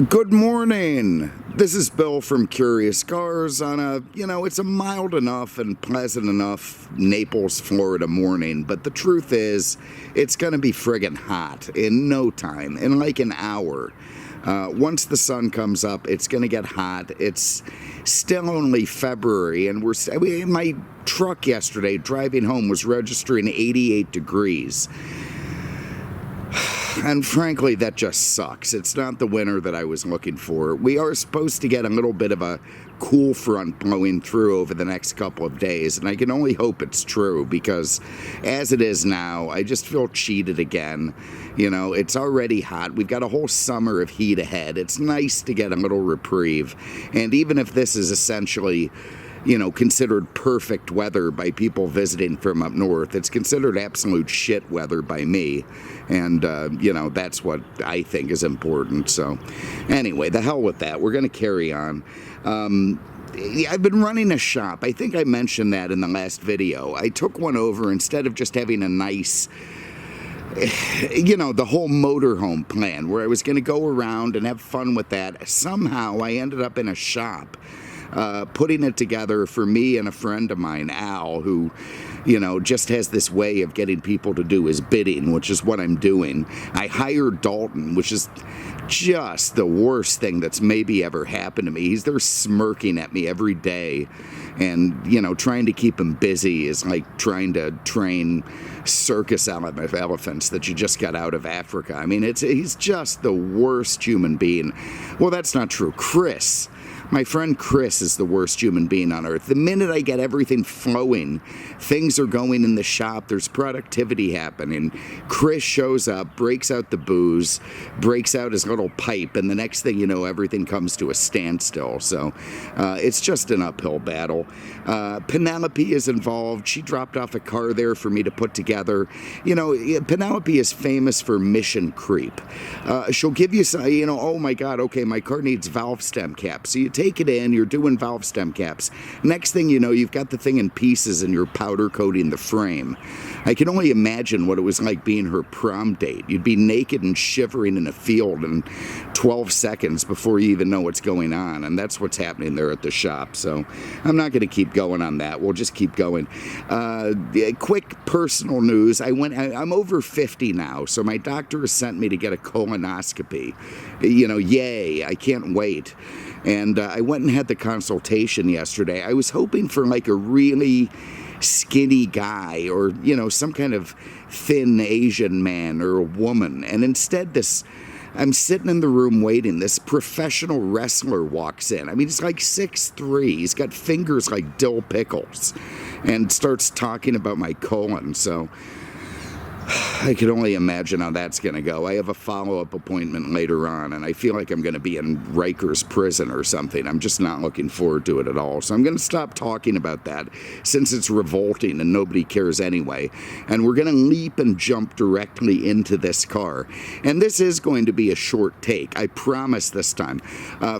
Good morning. This is Bill from Curious Cars on it's a mild enough and pleasant enough Naples, Florida morning, but the truth is, it's going to be friggin' hot in no time, in like an hour. Once the sun comes up, it's going to get hot. It's still only February, and my truck yesterday driving home was registering 88 degrees. And frankly, that just sucks. It's not the winter that I was looking for. We are supposed to get a little bit of a cool front blowing through over the next couple of days, and I can only hope it's true, because as it is now, I just feel cheated again. You know, it's already hot. We've got a whole summer of heat ahead. It's nice to get a little reprieve. And even if this is essentially, considered perfect weather by people visiting from up north, it's considered absolute shit weather by me. And, that's what I think is important. So anyway, the hell with that. We're going to carry on. I've been running a shop. I think I mentioned that in the last video. I took one over instead of just having a nice, the whole motorhome plan where I was going to go around and have fun with that. Somehow I ended up in a shop. Putting it together for me and a friend of mine, Al, who, just has this way of getting people to do his bidding, which is what I'm doing. I hired Dalton, which is just the worst thing that's maybe ever happened to me. He's there smirking at me every day, and, trying to keep him busy is like trying to train circus elephants that you just got out of Africa. I mean, he's just the worst human being. Well, that's not true. My friend Chris is the worst human being on earth. The minute I get everything flowing, things are going in the shop, there's productivity happening. Chris shows up, breaks out the booze, breaks out his little pipe, and the next thing you know, everything comes to a standstill. So it's just an uphill battle. Penelope is involved. She dropped off a car there for me to put together. Penelope is famous for mission creep. She'll give you some, oh my God, okay, my car needs valve stem caps. So you take it in, you're doing valve stem caps. Next thing you know, you've got the thing in pieces and you're powder coating the frame. I can only imagine what it was like being her prom date. You'd be naked and shivering in a field in 12 seconds before you even know what's going on, and that's what's happening there at the shop. So I'm not going to keep going on that. We'll just keep going. Quick personal news. I'm over 50 now, so my doctor has sent me to get a colonoscopy. Yay, I can't wait. And I went and had the consultation yesterday. I was hoping for like a really skinny guy or, some kind of thin Asian man or a woman. And instead I'm sitting in the room waiting. This professional wrestler walks in. I mean, he's like 6'3". He's got fingers like dill pickles and starts talking about my colon. So I can only imagine how that's going to go. I have a follow-up appointment later on, and I feel like I'm going to be in Rikers prison or something. I'm just not looking forward to it at all. So I'm going to stop talking about that since it's revolting and nobody cares anyway. And we're going to leap and jump directly into this car. And this is going to be a short take. I promise this time.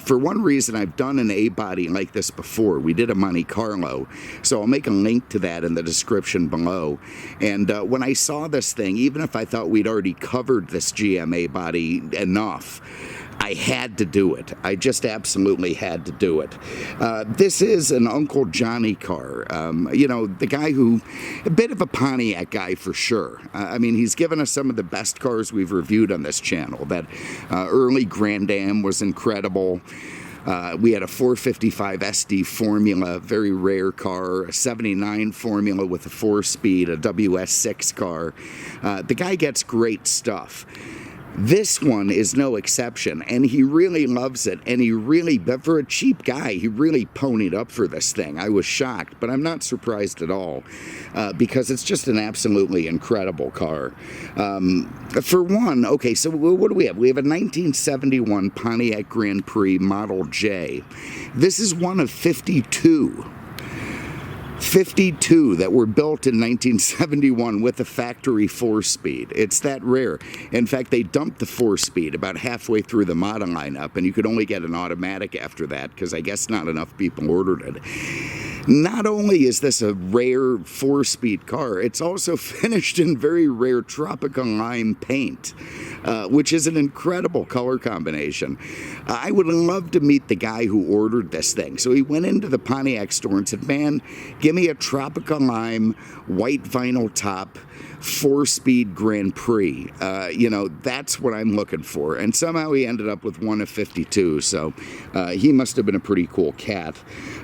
For one reason, I've done an A-body like this before. We did a Monte Carlo. So I'll make a link to that in the description below. And when I saw this thing, even if I thought we'd already covered this GMA body enough, I had to do it. I just absolutely had to do it. This is an Uncle Johnny car. The guy who, a bit of a Pontiac guy for sure. He's given us some of the best cars we've reviewed on this channel. That early Grand Am was incredible. We had a 455 SD Formula, very rare car, a 79 Formula with a 4-speed, a WS6 car. The guy gets great stuff. This one is no exception, and he really loves it, and but for a cheap guy, he really ponied up for this thing. I was shocked, but I'm not surprised at all, because it's just an absolutely incredible car. For one, okay, so what do we have? We have a 1971 Pontiac Grand Prix Model J. This is one of 52 that were built in 1971 with a factory 4-speed. It's that rare. In fact, they dumped the 4-speed about halfway through the model lineup, and you could only get an automatic after that because I guess not enough people ordered it. Not only is this a rare 4-speed car, it's also finished in very rare tropical lime paint, which is an incredible color combination. I would love to meet the guy who ordered this thing. So he went into the Pontiac store and said, man, give me a tropical lime, white vinyl top, 4-speed Grand Prix. That's what I'm looking for. And somehow he ended up with one of 52, so he must have been a pretty cool cat.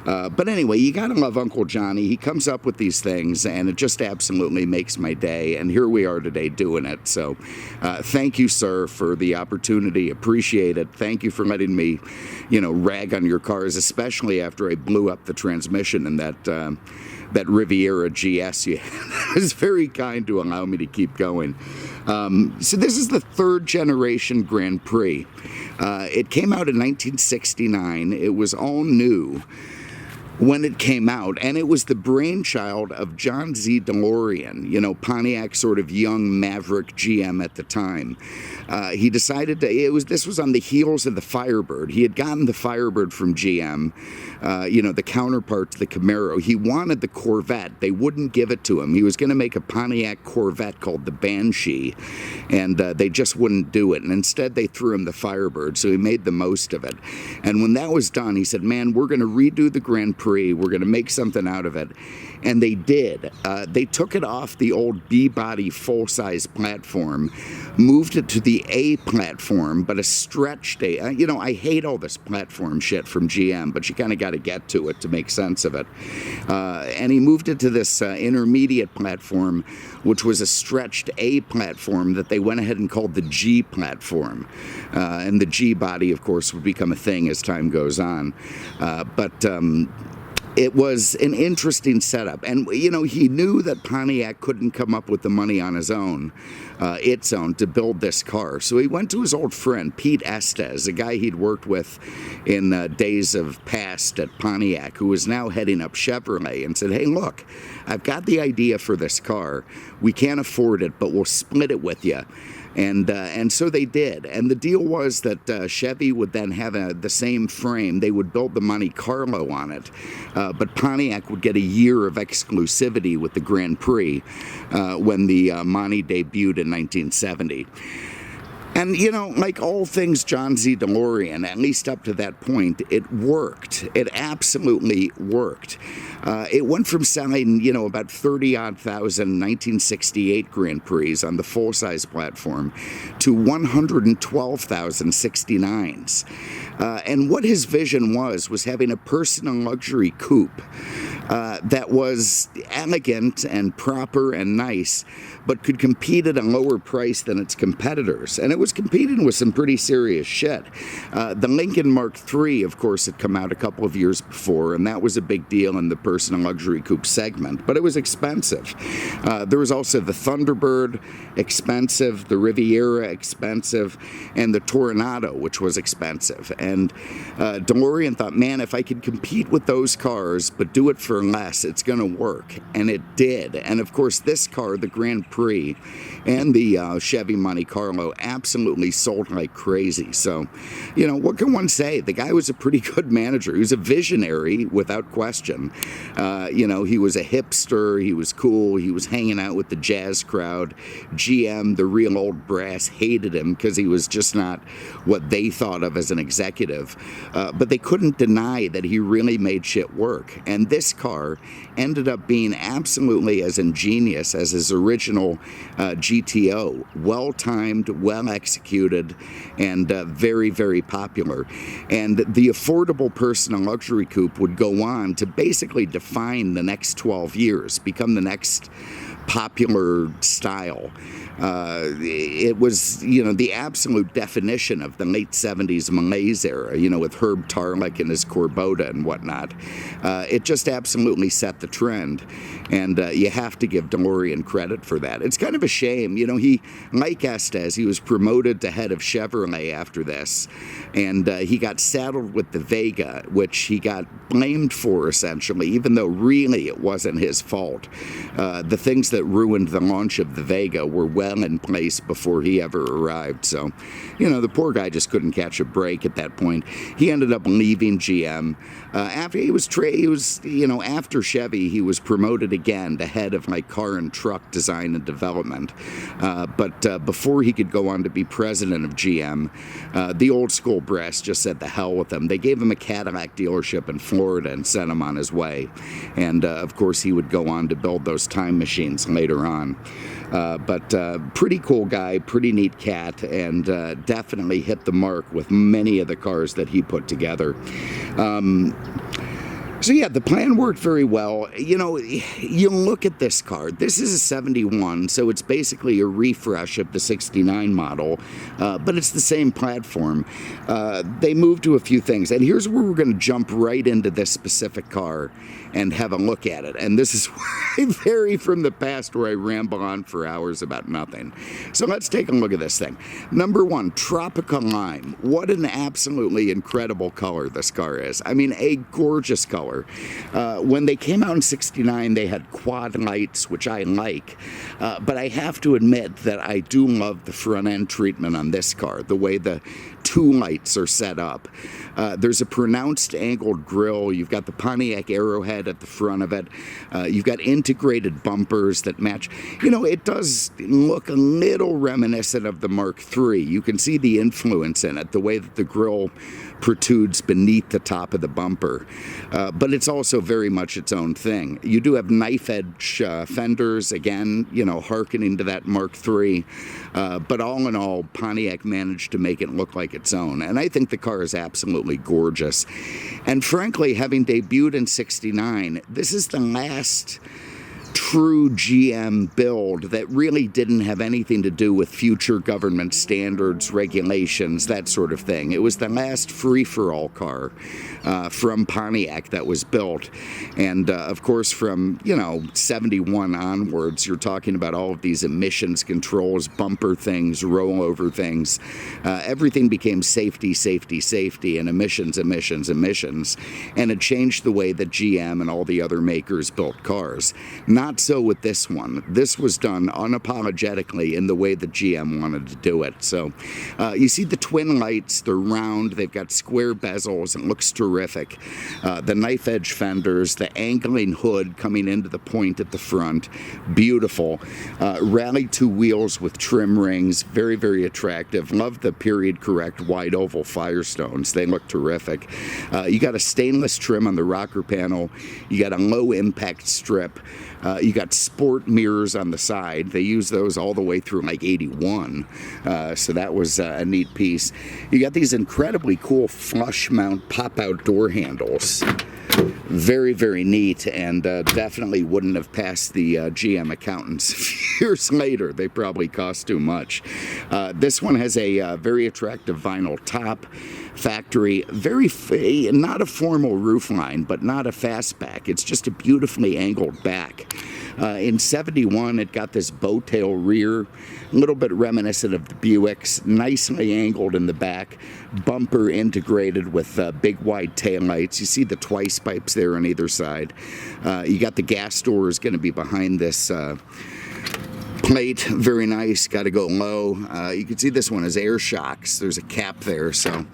But anyway, you gotta love Uncle Johnny. He comes up with these things, and it just absolutely makes my day. And here we are today doing it. So thank you, sir, for the opportunity. Appreciate it. Thank you for letting me, rag on your cars, especially after I blew up the transmission in that Riviera GS you had. It was very kind to allow me to keep going. So this is the 3rd generation Grand Prix. It came out in 1969. It was all new when it came out, and it was the brainchild of John Z. Delorean, Pontiac's sort of young maverick GM at the time. He decided this was on the heels of the Firebird. He had gotten the Firebird from GM, the counterpart to the Camaro. He wanted the Corvette. They wouldn't give it to him. He was going to make a Pontiac Corvette called the Banshee, and they just wouldn't do it. And instead, they threw him the Firebird, so he made the most of it. And when that was done, he said, man, we're going to redo the Grand Prix. We're going to make something out of it. And they did. They took it off the old B-body full-size platform, moved it to the A platform, but a stretched A. I hate all this platform shit from GM, but you kind of got to get to it to make sense of it. And he moved it to this intermediate platform, which was a stretched A platform that they went ahead and called the G platform. And the G body, of course, would become a thing as time goes on. It was an interesting setup. And, he knew that Pontiac couldn't come up with the money on his own, to build this car. So he went to his old friend, Pete Estes, a guy he'd worked with in days of past at Pontiac, who was now heading up Chevrolet, and said, hey, look, I've got the idea for this car. We can't afford it, but we'll split it with you. And so they did. And the deal was that Chevy would then have the same frame. They would build the Monte Carlo on it. But Pontiac would get a year of exclusivity with the Grand Prix when the Monte debuted in 1970. And, like all things John Z. Delorean, at least up to that point, it worked. It absolutely worked. It went from selling, about 30-odd thousand 1968 Grand Prix on the full-size platform to 112,000 69s. And what his vision was having a personal luxury coupe that was elegant and proper and nice, but could compete at a lower price than its competitors. And it was competing with some pretty serious shit. The Lincoln Mark III, of course, had come out a couple of years before, and that was a big deal in the personal luxury coupe segment, but it was expensive. There was also the Thunderbird, expensive, the Riviera, expensive, and the Toronado, which was expensive. And DeLorean thought, man, if I could compete with those cars, but do it for less, it's going to work. And it did. And of course, this car, the Grand Prix, and the Chevy Monte Carlo absolutely sold like crazy. So, what can one say? The guy was a pretty good manager. He was a visionary, without question. He was a hipster. He was cool. He was hanging out with the jazz crowd. GM, the real old brass, hated him because he was just not what they thought of as an executive. But they couldn't deny that he really made shit work. And this car ended up being absolutely as ingenious as his original GTO. Well-timed, well-executed, and very, very popular. And the affordable personal luxury coupe would go on to basically define the next 12 years, become the next popular style. It was, the absolute definition of the late 70s malaise era, with Herb Tarlick and his Corbota and whatnot. It just absolutely set the trend, and you have to give DeLorean credit for that. It's kind of a shame, he, like Estes, he was promoted to head of Chevrolet after this, and he got saddled with the Vega, which he got blamed for, essentially, even though really it wasn't his fault. The things that that ruined the launch of the Vega were well in place before he ever arrived. So, the poor guy just couldn't catch a break at that point. He ended up leaving GM. After after Chevy, he was promoted again to head of car and truck design and development. But before he could go on to be president of GM, the old school brass just said the hell with him. They gave him a Cadillac dealership in Florida and sent him on his way. And of course, he would go on to build those time machines later on. But pretty cool guy, pretty neat cat, and definitely hit the mark with many of the cars that he put together. So yeah, the plan worked very well. You look at this car. This is a 71, so it's basically a refresh of the 69 model, but it's the same platform. They moved to a few things, and here's where we're going to jump right into this specific car and have a look at it. And this is where I vary from the past, where I ramble on for hours about nothing. So let's take a look at this thing. Number one, Tropical Lime. What an absolutely incredible color this car is. I mean, a gorgeous color. When they came out in 69, they had quad lights, which I like, but I have to admit that I do love the front end treatment on this car, the way the two lights are set up. There's a pronounced angled grille. You've got the Pontiac arrowhead at the front of it. You've got integrated bumpers that match. It does look a little reminiscent of the Mark III. You can see the influence in it, the way that the grille protrudes beneath the top of the bumper. But it's also very much its own thing. You do have knife edge fenders, again, hearkening to that Mark III. But all in all, Pontiac managed to make it look like its own. And I think the car is absolutely gorgeous. And frankly, having debuted in 69, this is the last true GM build that really didn't have anything to do with future government standards, regulations, that sort of thing. It was the last free-for-all car from Pontiac that was built. And of course, from 71 onwards, you're talking about all of these emissions controls, bumper things, rollover things. Everything became safety, safety, safety, and emissions, emissions, emissions. And it changed the way that GM and all the other makers built cars. Not so with this one. This was done unapologetically in the way that GM wanted to do it. So you see the twin lights, they're round, they've got square bezels, it looks terrific. The knife edge fenders, the angling hood coming into the point at the front, beautiful. Rally two wheels with trim rings, very, very attractive. Love the period correct wide oval Firestones, they look terrific. You got a stainless trim on the rocker panel, you got a low impact strip. You got sport mirrors on the side. They use those all the way through 81. So that was a neat piece. You got these incredibly cool flush mount pop-out door handles. Very, very neat, and definitely wouldn't have passed the GM accountants years later. They probably cost too much. This one has a very attractive vinyl top, factory, not a formal roofline, but not a fastback. It's just a beautifully angled back. In 71, it got this bow tail rear, a little bit reminiscent of the Buicks, nicely angled in the back, bumper integrated with big wide taillights. You see the twice pipes there on either side. You got the gas doors going to be behind this plate, very nice, got to go low. You can see this one has air shocks. There's a cap there, so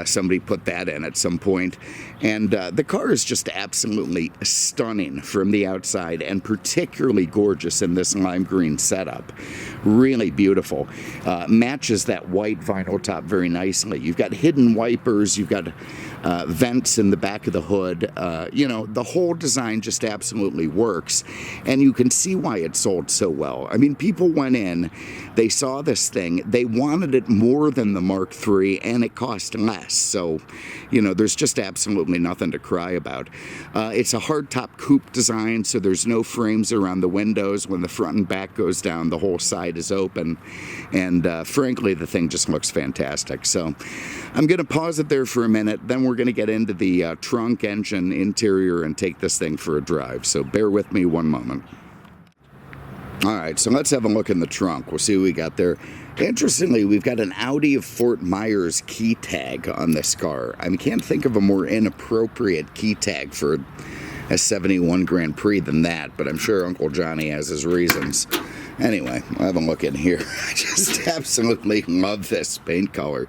somebody put that in at some point. And the car is just absolutely stunning from the outside, and particularly gorgeous in this lime green setup. Really beautiful. Matches that white vinyl top very nicely. You've got hidden wipers, you've got vents in the back of the hood. The whole design just absolutely works, and you can see why it sold so well. I mean, people went in, they saw this thing, they wanted it more than the Mark III, and it cost less. So, there's just absolutely nothing to cry about. It's a hardtop coupe design, so there's no frames around the windows. When the front and back goes down, the whole side is open, and frankly, the thing just looks fantastic. So I'm going to pause it there for a minute, then we're going to get into the trunk, engine, interior, and take this thing for a drive. So bear with me one moment. All right, so let's have a look in the trunk. We'll see what we got there. Interestingly, we've got an Audi of Fort Myers key tag on this car. I can't think of a more inappropriate key tag for a 71 Grand Prix than that, but I'm sure Uncle Johnny has his reasons. Anyway, I'll have a look in here. I just absolutely love this paint color.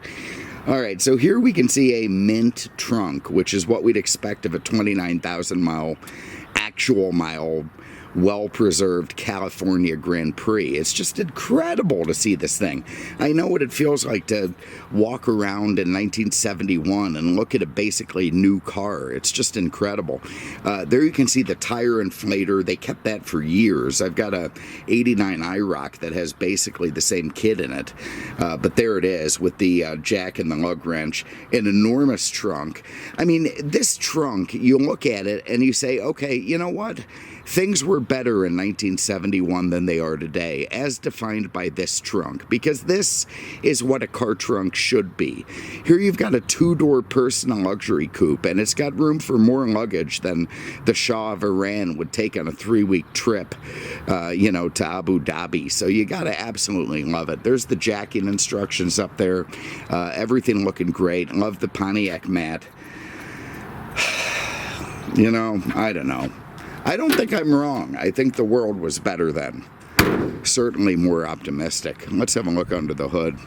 All right, so here we can see a mint trunk, which is what we'd expect of a 29,000 mile, actual mile, well-preserved California Grand Prix. It's just incredible to see this thing. I know what it feels like to walk around in 1971 and look at a basically new car. It's just incredible. There you can see the tire inflator. They kept that for years. I've got a 89 IROC that has basically the same kit in it. But there it is with the jack and the lug wrench. An enormous trunk. I mean, this trunk, you look at it and you say, okay, you know what? Things were better in 1971 than they are today, as defined by this trunk, because this is what a car trunk should be. Here you've got a two-door personal luxury coupe, and it's got room for more luggage than the Shah of Iran would take on a 3-week trip, to Abu Dhabi. So you got to absolutely love it. There's the jacking instructions up there. Everything looking great. Love the Pontiac mat. I don't know. I don't think I'm wrong. I think the world was better then. Certainly more optimistic. Let's have a look under the hood.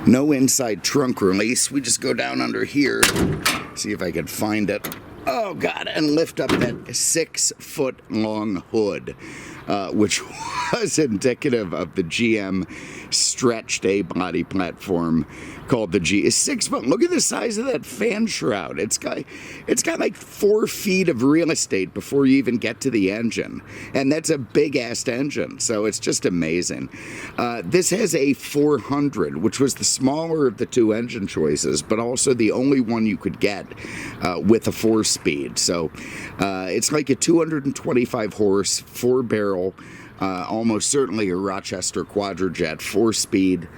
No inside trunk release. We just go down under here. See if I can find it. Oh, God. And lift up that 6-foot-long hood, which was indicative of the GM stretched A-body platform called the G. Is 6 foot. Look at the size of that fan shroud. It's got like 4 feet of real estate before you even get to the engine, and that's a big-ass engine. So it's just amazing. This has a 400, which was the smaller of the two engine choices, but also the only one you could get with a 4-speed. So it's like a 225 horse, 4-barrel. Almost certainly a Rochester Quadrajet 4-speed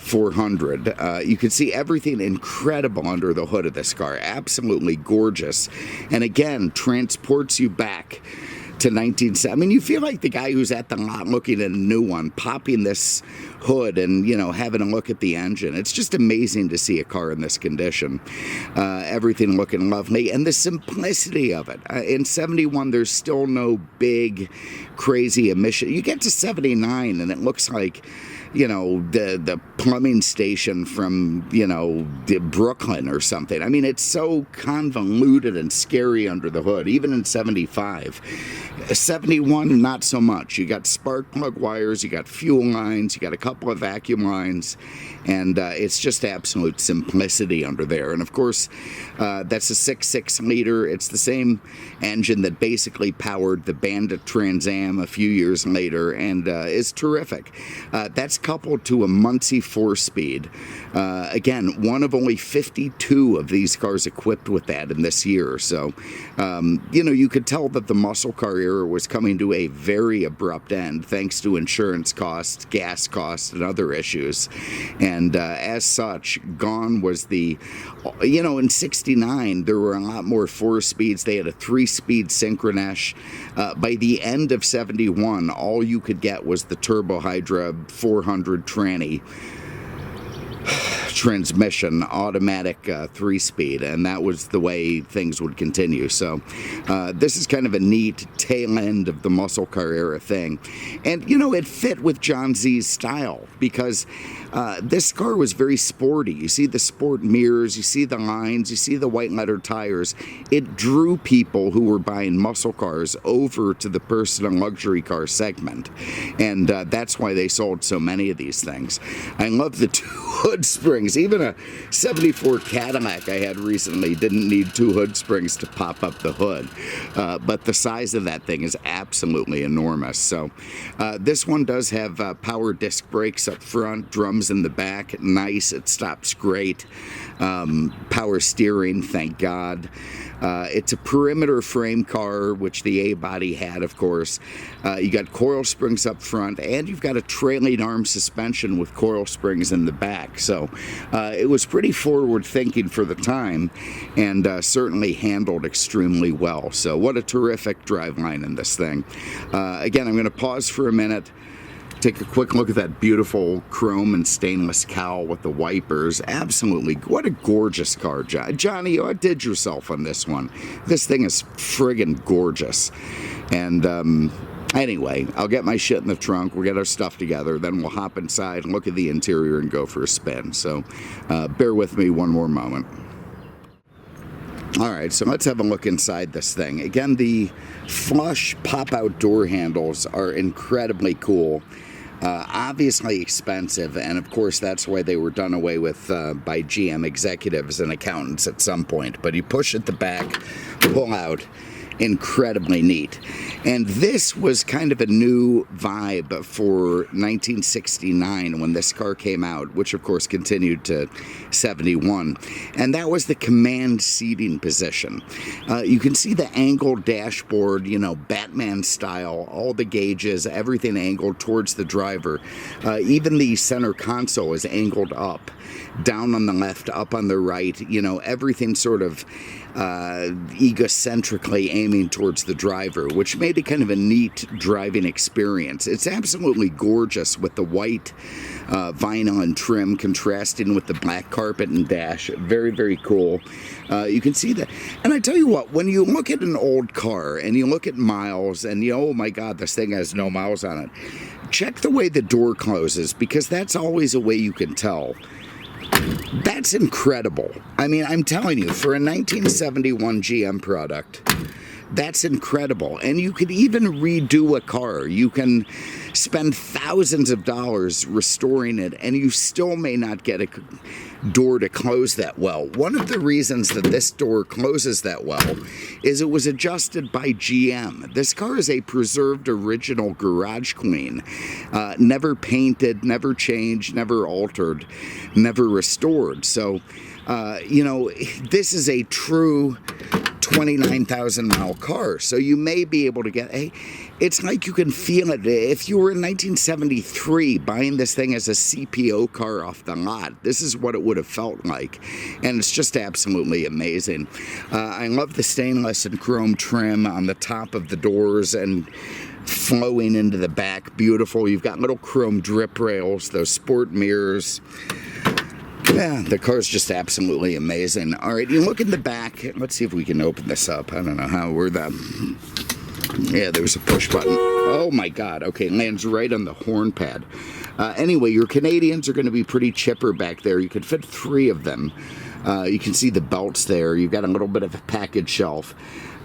400. You can see everything incredible under the hood of this car. Absolutely gorgeous. And again, transports you back to 1970. I mean, you feel like the guy who's at the lot looking at a new one, popping this hood and, having a look at the engine. It's just amazing to see a car in this condition. Everything looking lovely. And the simplicity of it. In 71, there's still no big, crazy emission. You get to 79 and it looks like, the plumbing station from, Brooklyn or something. I mean, it's so convoluted and scary under the hood, even in 75. 71, not so much. You got spark plug wires, you got fuel lines, you got a couple of vacuum lines, and it's just absolute simplicity under there. And of course, that's a 6.6 liter. It's the same engine that basically powered the Bandit Trans Am a few years later, and is terrific. That's coupled to a Monte 4-speed. Again, one of only 52 of these cars equipped with that in this year. So, you could tell that the muscle car era was coming to a very abrupt end thanks to insurance costs, gas costs, and other issues. And as such, gone was the, in 69, there were a lot more 4-speeds. They had a 3-speed Synchronesh. By the end of 71, all you could get was the Turbo Hydra 400 tranny transmission, automatic 3-speed, and that was the way things would continue. So this is kind of a neat tail end of the muscle car era thing. And, it fit with John Z's style because this car was very sporty. You see the sport mirrors, you see the lines, you see the white letter tires. It drew people who were buying muscle cars over to the personal luxury car segment, and that's why they sold so many of these things. I love the 2 hood springs. Even a 74 Cadillac I had recently didn't need 2 hood springs to pop up the hood, but the size of that thing is absolutely enormous. So this one does have power disc brakes up front, drums in the back. Nice. It stops great. Power steering, thank God. It's a perimeter frame car, which the A-body had, of course. You got coil springs up front, and you've got a trailing arm suspension with coil springs in the back. So it was pretty forward-thinking for the time, and certainly handled extremely well. So what a terrific driveline in this thing. Again, I'm going to pause for a minute, Take a quick look at that beautiful chrome and stainless cowl with the wipers. Absolutely, what a gorgeous car, Johnny. You outdid yourself on this one. This thing is friggin' gorgeous. And anyway, I'll get my shit in the trunk. We'll get our stuff together. Then we'll hop inside, look at the interior, and go for a spin. So bear with me one more moment. All right, so let's have a look inside this thing. Again, the flush pop-out door handles are incredibly cool. Obviously expensive, and of course that's why they were done away with by GM executives and accountants at some point. But you push at the back, pull out. Incredibly neat. And this was kind of a new vibe for 1969 when this car came out, which of course continued to 71. And that was the command seating position. You can see the angled dashboard, you know, Batman style, all the gauges, everything angled towards the driver. Even the center console is angled up, down on the left, up on the right, you know, everything sort of egocentrically aiming towards the driver, which made it kind of a neat driving experience. It's absolutely gorgeous with the white vinyl and trim contrasting with the black carpet and dash. Very, very cool. You can see that. And I tell you what, when you look at an old car and you look at miles and you, oh my God, this thing has no miles on it, check the way the door closes, because that's always a way you can tell. That's incredible. I mean, I'm telling you, for a 1971 GM product, that's incredible. And you could even redo a car. You can spend thousands of dollars restoring it, and you still may not get a door to close that well. One of the reasons that this door closes that well is it was adjusted by GM. This car is a preserved original garage queen. Never painted, never changed, never altered, never restored. So, you know, this is a true 29,000 mile car. So you may be able to get a, it's like you can feel it. If you were in 1973 buying this thing as a CPO car off the lot, this is what it would have felt like. And it's just absolutely amazing. I love the stainless and chrome trim on the top of the doors and flowing into the back. Beautiful. You've got little chrome drip rails, those sport mirrors. Yeah, the car's just absolutely amazing. All right, you look in the back. Let's see if we can open this up. I don't know how we're that. Yeah, there's a push button. Oh my God. Okay, lands right on the horn pad. Anyway, your Canadians are going to be pretty chipper back there. You could fit 3 of them. You can see the belts there. You've got a little bit of a package shelf.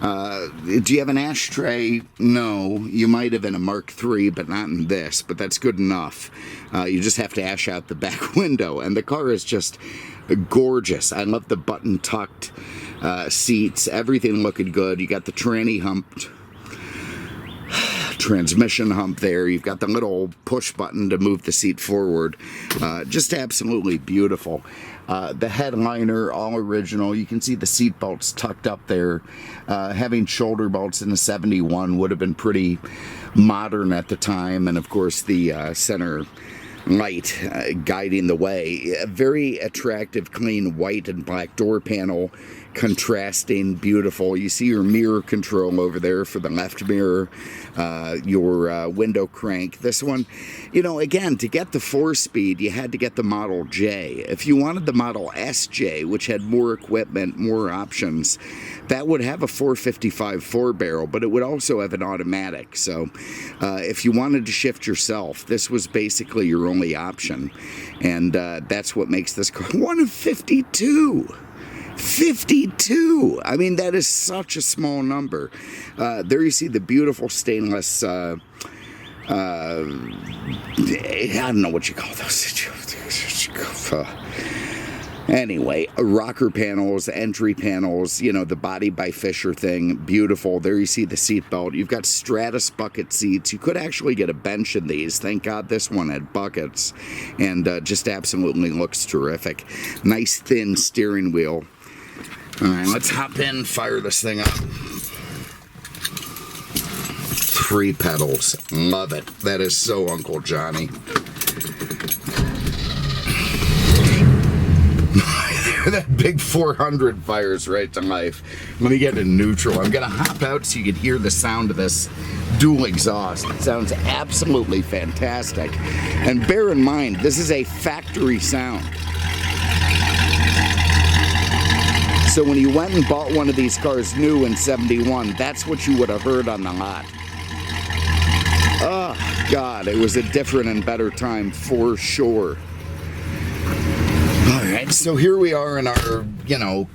Do you have an ashtray? No. You might have in a Mark III, but not in this. But that's good enough. You just have to ash out the back window. And the car is just gorgeous. I love the button-tucked seats. Everything looking good. You got the tranny humped transmission hump there. You've got the little push button to move the seat forward. Just absolutely beautiful. The headliner, all original. You can see the seat belts tucked up there. Having shoulder belts in the 71 would have been pretty modern at the time. And of course the center light guiding the way. A very attractive, clean white and black door panel, contrasting, beautiful. You see your mirror control over there for the left mirror, your window crank. This one, you know, again, to get the 4-speed, you had to get the Model J. If you wanted the Model SJ, which had more equipment, more options, that would have a 455 4-barrel, but it would also have an automatic. So if you wanted to shift yourself, this was basically your only option. And that's what makes this car one of 52. 52! I mean, that is such a small number. There you see the beautiful stainless, I don't know what you call those. Anyway, rocker panels, entry panels, you know, the body by Fisher thing, beautiful. There you see the seat belt. You've got Stratus bucket seats. You could actually get a bench in these. Thank God this one had buckets, and just absolutely looks terrific. Nice thin steering wheel. All right, let's hop in, fire this thing up. 3 pedals. Love it. That is so Uncle Johnny. That big 400 fires right to life. Let me get in neutral. I'm going to hop out so you can hear the sound of this dual exhaust. It sounds absolutely fantastic. And bear in mind, this is a factory sound. So when you went and bought one of these cars new in '71, that's what you would have heard on the lot. Oh, God, it was a different and better time for sure. All right, so here we are in our,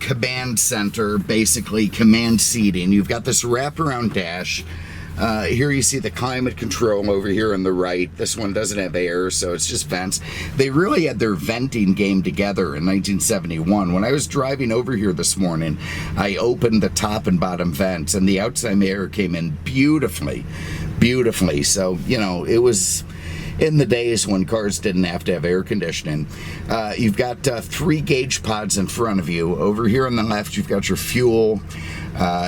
command center, basically command seating. You've got this wraparound dash. Here you see the climate control over here on the right. This one doesn't have air, so it's just vents. They really had their venting game together in 1971. When I was driving over here this morning, I opened the top and bottom vents, and the outside air came in beautifully. So, it was in the days when cars didn't have to have air conditioning. You've got 3 gauge pods in front of you. Over here on the left, you've got your fuel.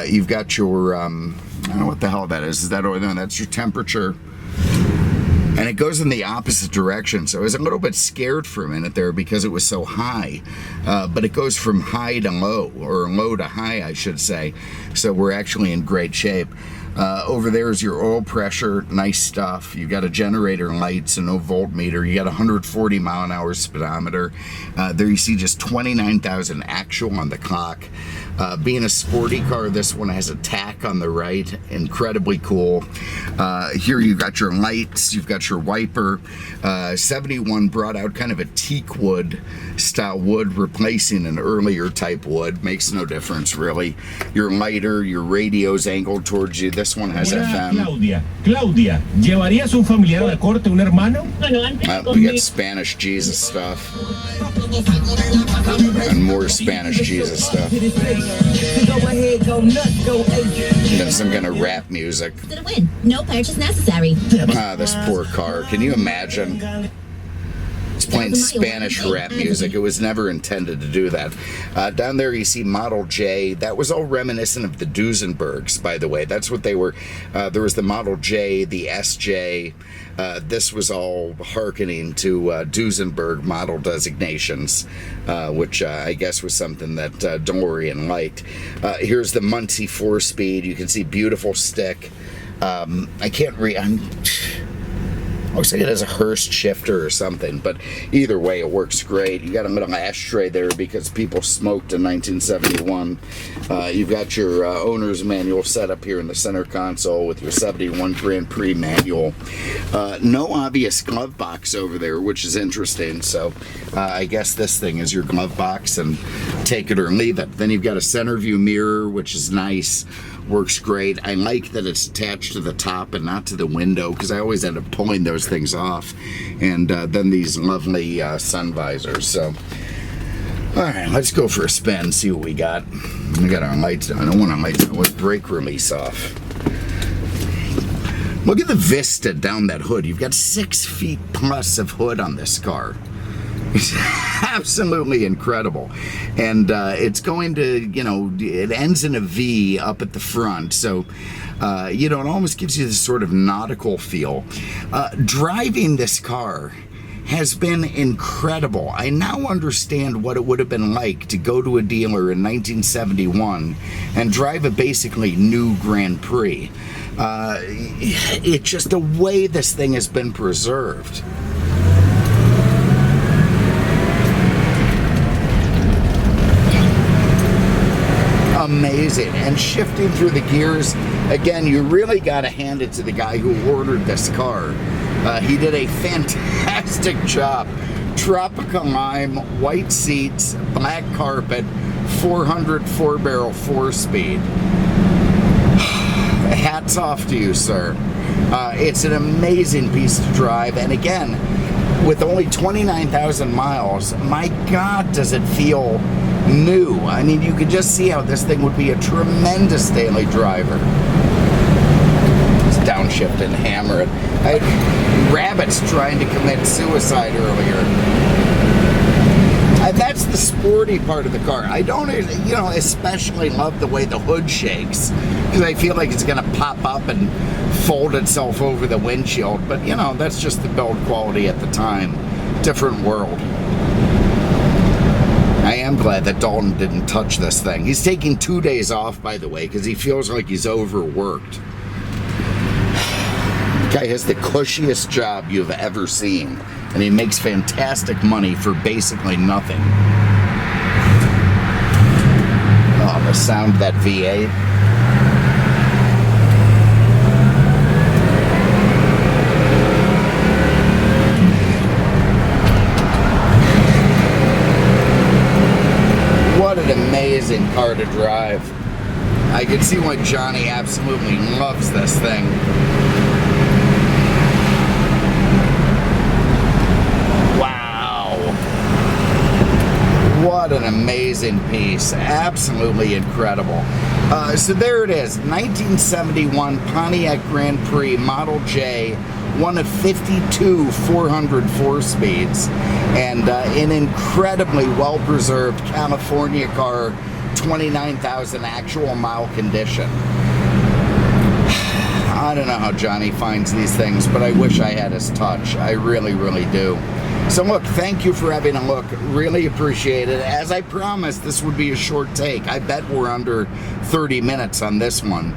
You've got your, I don't know what the hell that is. Is that over there? That's your temperature. And it goes in the opposite direction. So I was a little bit scared for a minute there because it was so high. But it goes from high to low, or low to high, I should say. So we're actually in great shape. Over there is your oil pressure, nice stuff. You've got a generator lights, a no voltmeter. You got a 140 mile an hour speedometer. There you see just 29,000 actual on the clock. Being a sporty car, this one has a tack on the right. Incredibly cool. Here you've got your lights, you've got your wiper. 71 brought out kind of a teak wood style wood, replacing an earlier type wood. Makes no difference really. Your lighter, your radio's angled towards you. This one has FM. Claudia, ¿llevarías un familiar a la corte, un hermano? We got Spanish Jesus stuff. And more Spanish Jesus stuff. And then some kind of rap music. No purchase necessary. This poor car. Can you imagine? It's playing Spanish rap music. It was never intended to do that. Down there you see Model J. That was all reminiscent of the Duesenbergs, by the way. That's what they were. There was the Model J, the SJ. This was all hearkening to Duesenberg model designations, which I guess was something that Delorean liked. Here's the Monte 4-speed. You can see beautiful stick. I can't read. Looks like it has a Hurst shifter or something, but either way, it works great. You got a little ashtray there because people smoked in 1971. You've got your owner's manual set up here in the center console with your 71 Grand Prix manual. No obvious glove box over there, which is interesting. So I guess this thing is your glove box, and take it or leave it. Then you've got a center view mirror, which is nice. Works great. I like that it's attached to the top and not to the window, because I always end up pulling those things off. And then these lovely sun visors. So, all right, let's go for a spin, see what we got. We got our lights on. I don't want our lights on with brake release off. Look at the vista down that hood. You've got 6 feet plus of hood on this car. It's absolutely incredible. And it's going to, it ends in a V up at the front. So, it almost gives you this sort of nautical feel. Driving this car has been incredible. I now understand what it would have been like to go to a dealer in 1971 and drive a basically new Grand Prix. It's just the way this thing has been preserved. Amazing. And shifting through the gears, again, you really got to hand it to the guy who ordered this car. He did a fantastic job. Tropical lime, white seats, black carpet, 400 4-barrel 4-speed. Hats off to you, sir. It's an amazing piece to drive. And again, with only 29,000 miles, my God, does it feel new. I mean, you could just see how this thing would be a tremendous daily driver. It's downshift and hammer it. I had rabbits trying to commit suicide earlier. And that's the sporty part of the car. I don't, especially love the way the hood shakes, because I feel like it's going to pop up and fold itself over the windshield. But, that's just the build quality at the time. Different world. I am glad that Dalton didn't touch this thing. He's taking 2 days off, by the way, because he feels like he's overworked. Guy has the cushiest job you've ever seen, and he makes fantastic money for basically nothing. Oh, the sound of that V8. What an amazing car to drive. I can see why Johnny absolutely loves this thing. Wow. What an amazing piece. Absolutely incredible. So there it is, 1971 Pontiac Grand Prix Model J, one of 52 400 4-speeds, and an incredibly well-preserved California car, 29,000 actual mile condition. I don't know how Johnny finds these things, but I wish I had his touch. I really, really do. So look, thank you for having a look. Really appreciate it. As I promised, this would be a short take. I bet we're under 30 minutes on this one.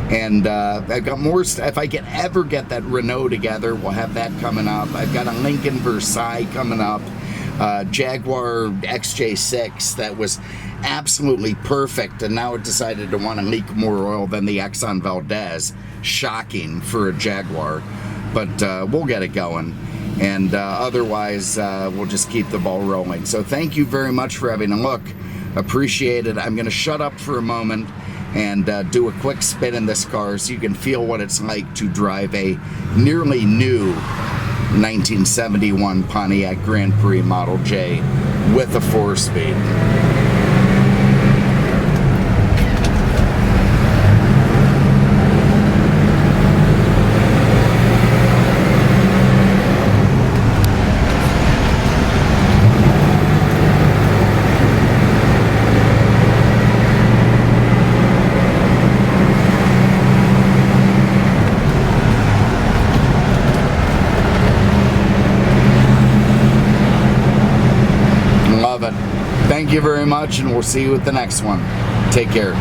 And I've got more stuff. If I can ever get that Renault together, we'll have that coming up. I've got a Lincoln Versailles coming up. Jaguar XJ6 that was absolutely perfect, and now it decided to want to leak more oil than the Exxon Valdez. Shocking for a Jaguar, but we'll get it going. And otherwise, we'll just keep the ball rolling. So thank you very much for having a look. Appreciate it. I'm going to shut up for a moment and do a quick spin in this car so you can feel what it's like to drive a nearly new 1971 Pontiac Grand Prix Model J with a 4-speed. Thank you very much, and we'll see you at the next one. Take care.